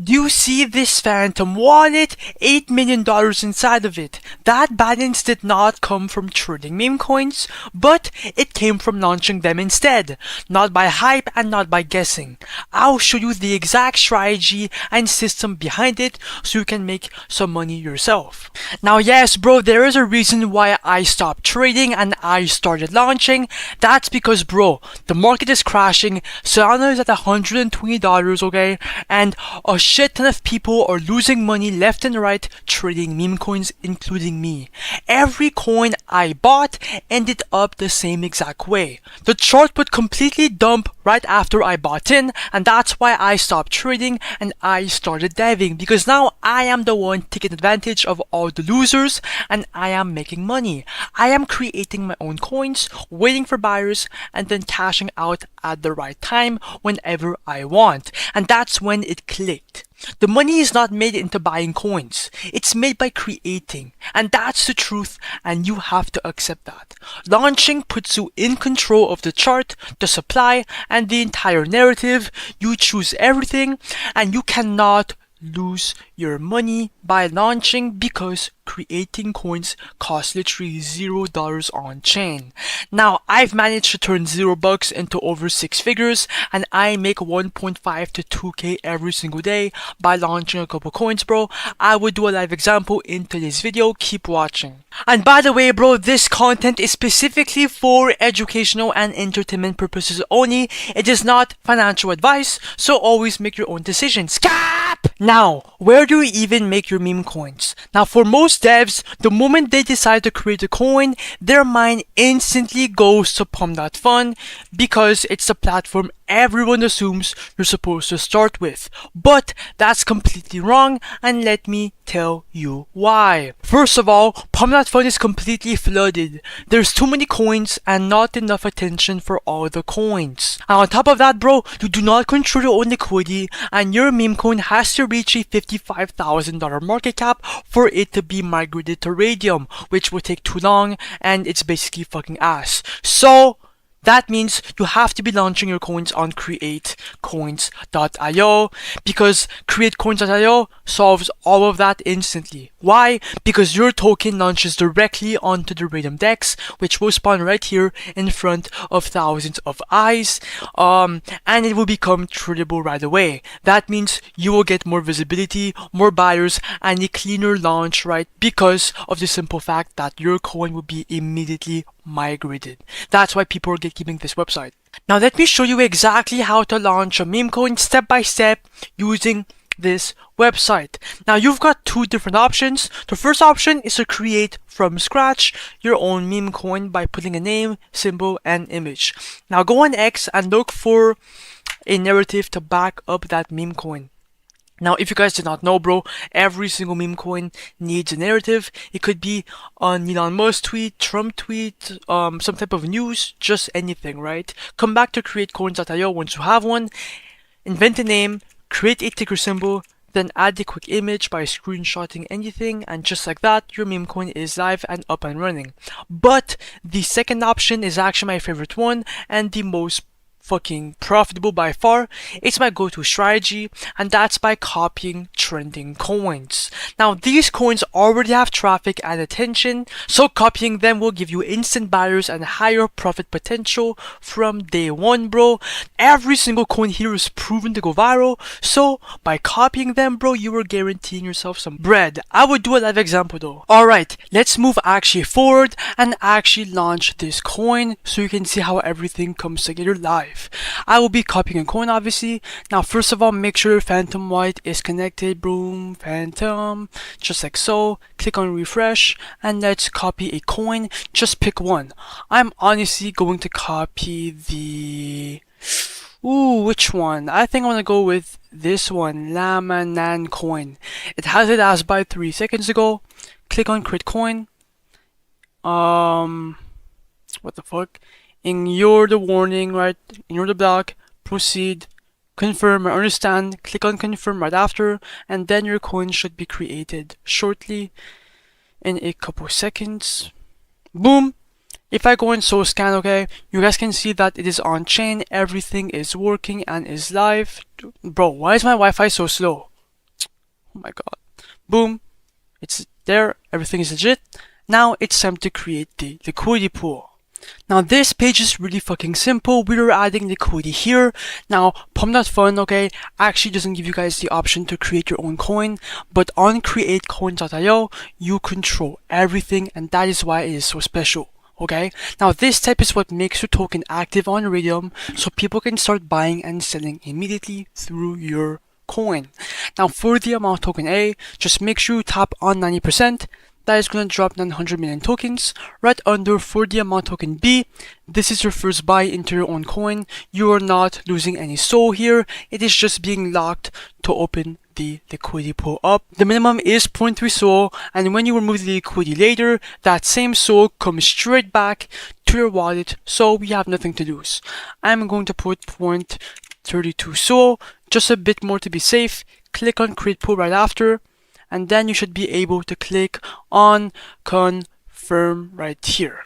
Do you see this phantom wallet? $8 million inside of it. That balance did not come from trading meme coins, but it came from launching them instead. Not by hype and not by guessing. I'll show you the exact strategy and system behind it so you can make some money yourself. Now yes bro, there is a reason why I stopped trading and I started launching. That's because bro, the market is crashing, Solana is at $120, okay, and a shit ton of people are losing money left and right trading meme coins, including me. Every coin I bought ended up the same exact way. The chart would completely dump right after I bought in, and that's why I stopped trading and I started diving, because now I am the one taking advantage of all the losers and I am making money. I am creating my own coins, waiting for buyers, and then cashing out at the right time whenever I want. And that's when it clicked. The money is not made into buying coins. It's made by creating. And that's the truth, and you have to accept that. Launching puts you in control of the chart, the supply, and the entire narrative. You choose everything, and you cannot lose your money by launching because creating coins costs literally $0 on chain. Now I've managed to turn $0 into over 6 figures, and I make 1.5 to 2k every single day by launching a couple coins bro. I will do a live example in today's video, keep watching. And by the way bro, this content is specifically for educational and entertainment purposes only. It is not financial advice, so always make your own decisions. Now, where do you even make your meme coins? Now, for most devs, the moment they decide to create a coin, their mind instantly goes to pump.fun because it's the platform everyone assumes you're supposed to start with. But that's completely wrong, and let me tell you why. First of all, pump.fun is completely flooded. There's too many coins and not enough attention for all the coins. And on top of that bro, you do not control your own liquidity, and your meme coin has to reach a $55,000 market cap for it to be migrated to Raydium, which would take too long, and it's basically fucking ass. So that means you have to be launching your coins on createcoins.io, because createcoins.io solves all of that instantly. Why? Because your token launches directly onto the Raydium DEX, which will spawn right here in front of thousands of eyes, and it will become tradable right away. That means you will get more visibility, more buyers, and a cleaner launch, right? Because of the simple fact that your coin will be immediately migrated. That's why people are gatekeeping this website. Now let me show you exactly how to launch a meme coin step by step using this website. Now you've got two different options. The first option is to create from scratch your own meme coin by putting a name, symbol, and image. Now go on X and look for a narrative to back up that meme coin. Now, if you guys did not know, bro, every single meme coin needs a narrative. It could be an Elon Musk tweet, Trump tweet, some type of news, just anything, right? Come back to createcoins.io once you have one, invent a name, create a ticker symbol, then add a quick image by screenshotting anything, and just like that, your meme coin is live and up and running. But the second option is actually my favorite one and the most fucking profitable by far. It's my go-to strategy, and that's by copying trending coins. Now these coins already have traffic and attention, so copying them will give you instant buyers and higher profit potential from day one bro. Every single coin here is proven to go viral, so by copying them bro, you are guaranteeing yourself some bread. I would do a live example though. Alright, let's move actually forward and actually launch this coin so you can see how everything comes together live. I will be copying a coin obviously. Now first of all, make sure your phantom white is connected. Boom, phantom, just like so. Click on refresh and let's copy a coin. Just pick one. I'm honestly going to copy the which one? I think I want to go with this one, Llama Nan coin. It has it as by 3 seconds ago. Click on create coin. What the fuck? Ignore the warning, right? Ignore the block, proceed, confirm or understand, click on confirm right after, and then your coin should be created shortly in a couple seconds. Boom! If I go in Soul Scan, okay, you guys can see that it is on chain, everything is working and is live. Bro, why is my Wi-Fi so slow? Oh my god. Boom. It's there. Everything is legit. Now it's time to create the liquidity pool. Now this page is really fucking simple. We're adding liquidity here. Now pump.fun, okay, actually doesn't give you guys the option to create your own coin, but on createcoin.io you control everything, and that is why it is so special. Okay, now this step is what makes your token active on Raydium, so people can start buying and selling immediately through your coin. Now for the amount token A, just make sure you tap on 90%. That is going to drop 900 million tokens. Right under for the amount token B, this is your first buy into your own coin. You are not losing any SOL here. It is just being locked to open the liquidity pool up. The minimum is 0.3 SOL, and when you remove the liquidity later, that same SOL comes straight back to your wallet, so we have nothing to lose. I'm going to put 0.32 SOL, just a bit more to be safe. Click on create pool right after, and then you should be able to click on confirm right here.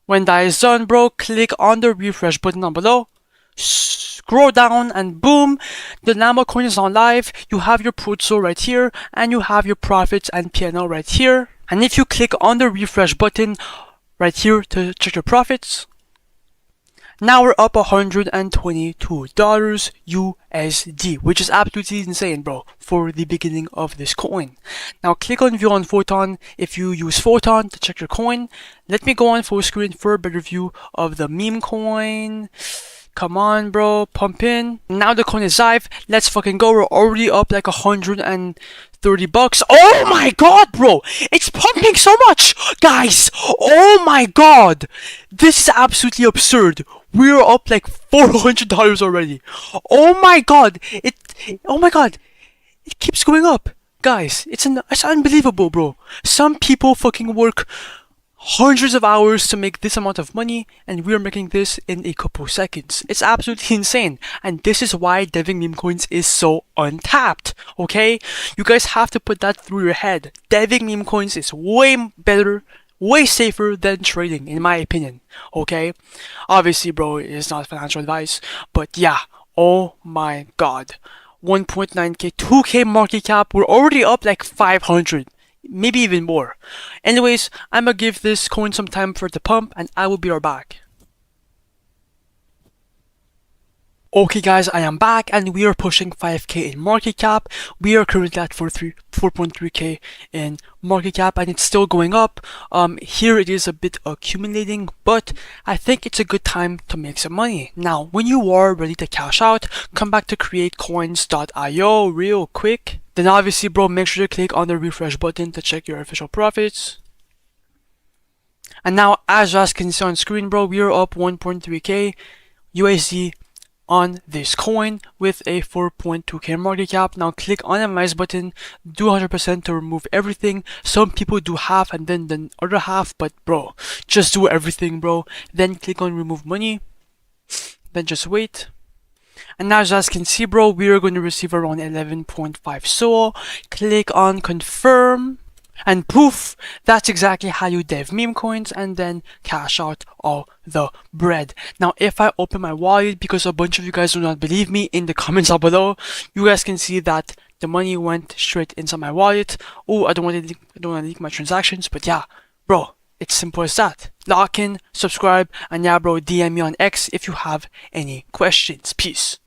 When that is done, bro, click on the refresh button down below, scroll down, and boom, the Memecoin is on live. You have your portfolio right here, and you have your profits and PNL right here. And if you click on the refresh button right here to check your profits, now we're up $122 USD, which is absolutely insane, bro, for the beginning of this coin. Now click on view on Photon if you use Photon to check your coin. Let me go on full screen for a better view of the Memecoin. Come on, bro, pump in. Now the coin is live. Let's fucking go. We're already up like $130. Oh my god, bro, it's pumping so much, guys. Oh my god, this is absolutely absurd. We're up like $400 already. Oh my god, it keeps going up, guys. It's unbelievable, bro. Some people fucking work hundreds of hours to make this amount of money, and we're making this in a couple seconds. It's absolutely insane, and this is why deving meme coins is so untapped. Okay, you guys have to put that through your head. Deving meme coins is way better, way safer than trading, in my opinion. Okay, obviously, bro, it's not financial advice, but yeah. Oh my god, 1.9k, 2k market cap. We're already up like 500, maybe even more. Anyways, I'm gonna give this coin some time for it to pump, and I will be right back. Okay guys, I am back, and we are pushing 5k in market cap. We are currently at 4.3k in market cap, and it's still going up. Here it is a bit accumulating, but I think it's a good time to make some money. Now, when you are ready to cash out, come back to createcoins.io real quick. Then obviously, bro, make sure to click on the refresh button to check your official profits. And now, as you guys can see on screen, bro, we are up 1.3k USD on this coin with a 4.2k market cap. Now click on the minus button, do 100% to remove everything. Some people do half and then the other half, but bro, just do everything, bro. Then click on remove money, then just wait. And now as you guys can see, bro, we are going to receive around 11.5 SOL. Click on confirm, and poof, that's exactly how you dev meme coins and then cash out all the bread. Now if I open my wallet, because a bunch of you guys do not believe me, in the comments down below, you guys can see that the money went straight inside my wallet. Oh, I don't want to leak my transactions, but yeah, bro, it's simple as that. Lock in, subscribe, and yeah, bro, DM me on X if you have any questions. Peace.